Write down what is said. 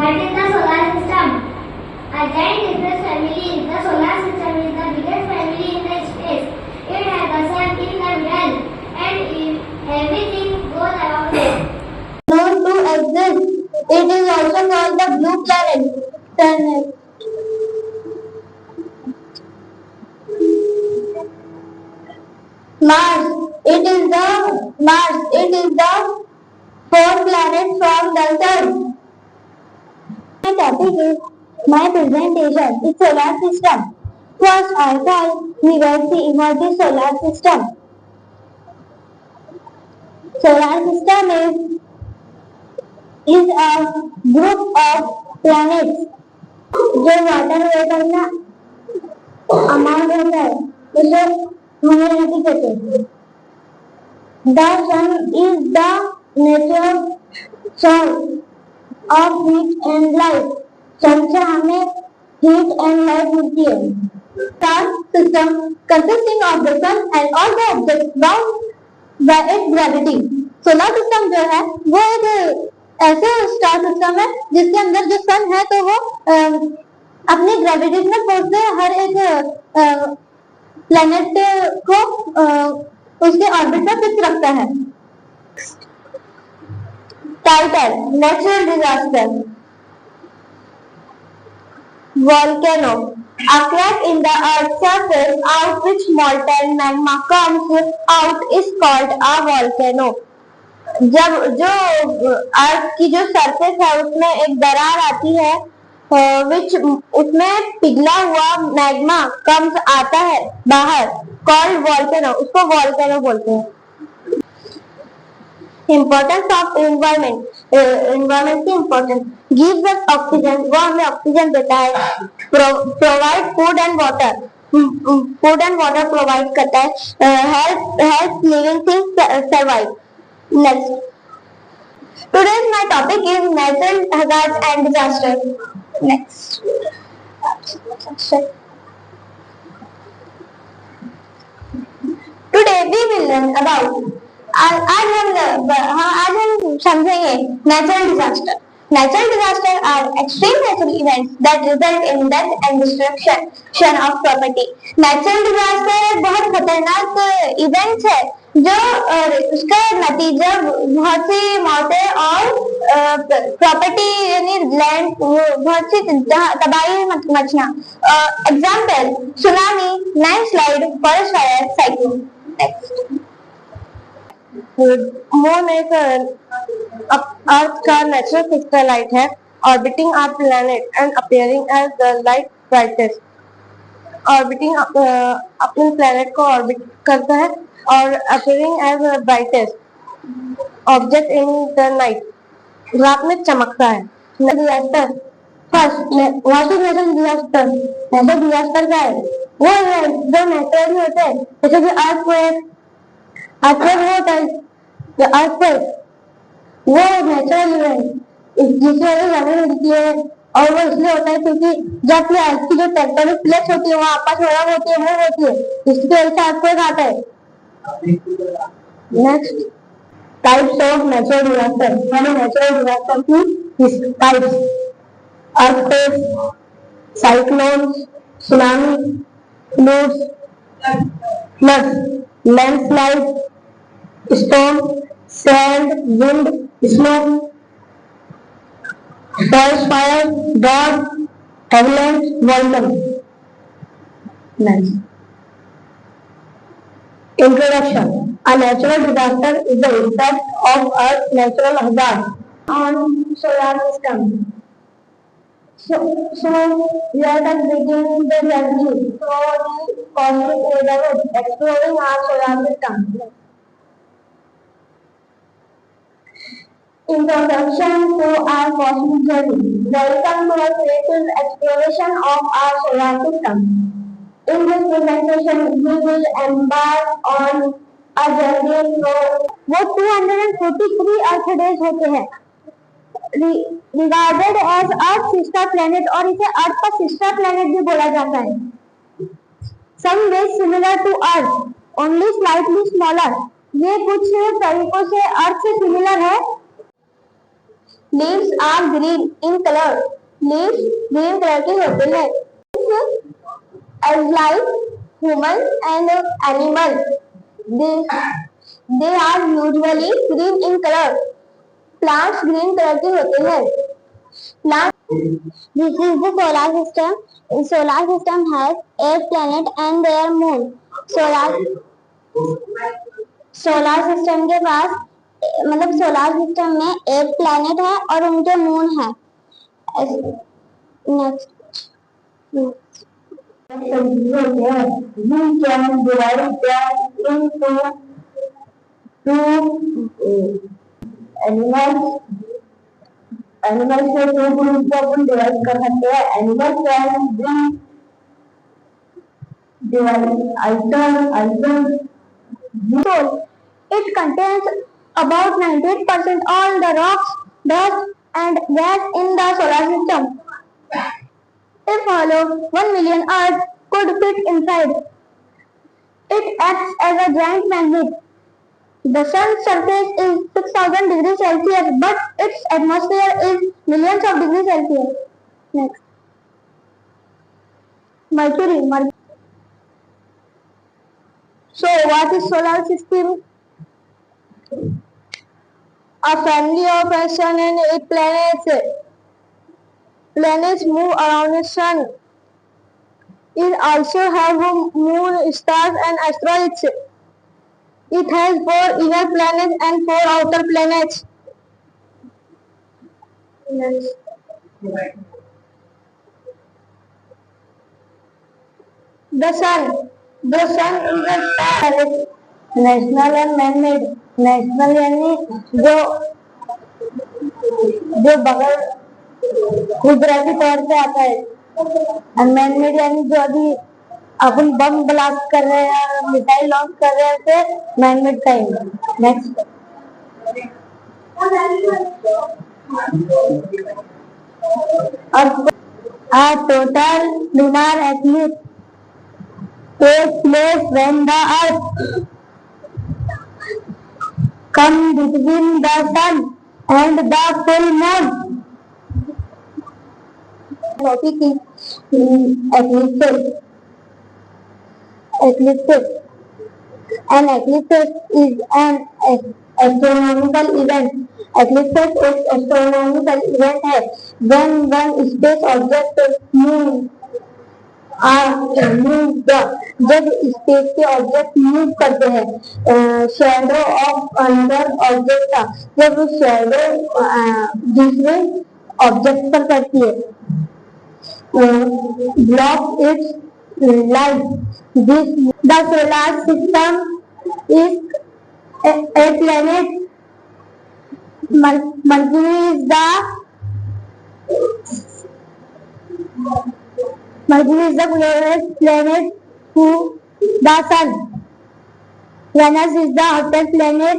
What is the solar system? A giant different family in the solar system is the biggest family in the space. It has the sun in the middle and everything goes around it. Known to exist, it is also called the blue planet. Mars. It is the fourth planet from the sun. My topic is my presentation is solar system. First, I thought we will see what is solar system. Solar system is a group of planets जो water vapour ना amount होता है उसे humanity कहते हैं. The sun is the natural source of heat and light. सन से हमें heat and light मिलती है. Star system consisting of the sun and all the objects bound by its gravity. Solar system जो है वो एक ऐसे स्टार सिस्टम है जिसके अंदर जो सन है तो वो अपनी ग्रेविटेशनल फोर्स से हर एक प्लेनेट को उसके ऑर्बिट में फिक्स रखता है. Title natural disaster. Volcano, a crack in the earth's surface out which molten magma comes out is called a volcano. जब जो अर्थ की जो सरफेस है उसमें एक दरार आती है विच उसमें पिघला हुआ मैग्मा कम्स आता है बाहर कॉल्ड वॉल्केनो, उसको वॉल्केनो बोलते हैं. Importance of environment. एनवायरमेंट की इम्पोर्टेंस गिव्स अस ऑक्सीजन, वो हमें ऑक्सीजन देता है. Provide food and water provide करता है. Help living things survive. Next, today's my topic is natural hazards and disasters. Next, today we will learn about आज हम समझेंगे natural disaster. Natural disasters are extreme natural events that result in death and destruction of property. Natural disaster बहुत खतरनाक events है जो उसका नतीजा बहुत सी मौतें और प्रॉपर्टी यानी लैंड बहुत सी तबाही मचना. Example tsunami, landslide, forest fire, cyclone. Moon एक अर्थ का नेचुरल क्रिस्टलाइट है orbiting our planet and appearing as the light brightest. Orbiting अपने प्लैनेट को ऑर्बिट करता है और appearing as a brightest object in the night, रात में चमकता है. Disaster. First what is natural disaster. Natural disaster क्या है? वो है जो नेचुरली होते हैं जैसे कि अर्थक्वेक होता है. जो अर्थक्वेक वो नेचुरल इवेंट जिससे हमें जमीन मिलती है और वो इसलिए होता है क्योंकि जब भी अर्थ की जो टेक्टोनिक प्लेट्स होती है वो आपस में अलग होती है वो होती है इसकी वजह से अर्थक्वेक आता है. Next, types of natural disaster. Natural disaster की types: earthquakes, cyclones, tsunami, floods, landslide, storm, sand, wind, snow, forest fire, drought, avalanche, volcano. Next. Introduction. A natural disaster is the impact of Earth's natural hazard on solar system. So let us begin the journey through the cosmic neighborhood, exploring our solar system. Introduction to our cosmic journey. Welcome to a creative exploration of our solar system. In this presentation, we will embark on a journey through वो 243 Earth days होते हैं. Regarded as Earth sister planet और इसे Earth का sister planet भी बोला जाता है. Some ways similar to Earth, only slightly smaller. ये कुछ तरीकों से Earth से similar है Leaves are green in color. Leaves green color के होते हैं. As like human and animal, they are usually green in color. Plants green color के होते हैं. Plants. This is the solar system. Solar system has 8 planets and their moon. Solar system के पास मतलब solar system में 8 planet है और उनके moon है. Next we can divide them into two animals. Animals के दो ग्रुप को अपन डिवाइड कर सकते हैं. Animal can be divide item. It contains about 98% all the rocks, dust and gas in the solar system. If hollow 1 million Earth could fit inside, it acts as a giant magnet. The sun's surface is 6000 degrees Celsius, but its atmosphere is millions of degrees Celsius. Next. Mercury. So, what is solar system? A family of sun and 8 planets. Planets move around the sun. It also has moon, stars and asteroids. It has 4 inner planets and 4 outer planets. The sun is a star. National and manmade. National यानी जो बगैर कुदरती तौर पे आता है. और manmade यानी जो अभी अपन बम ब्लास्ट कर रहे हैं, मिसाइल लॉन्च कर रहे हैं, तो manmade time. Next. A total lunar eclipse takes place when the Earth comes between the sun and the full moon. Eclipse. An eclipse is an astronomical event. Eclipse एक astronomical event है when one space object moves. जब space के object move करते हैं. Shadow of another object का जब shadow दूसरे object पर पड़ती है. Block its light. This the solar system is a planet. Mercury is the closest planet to the sun. Venus is the hottest planet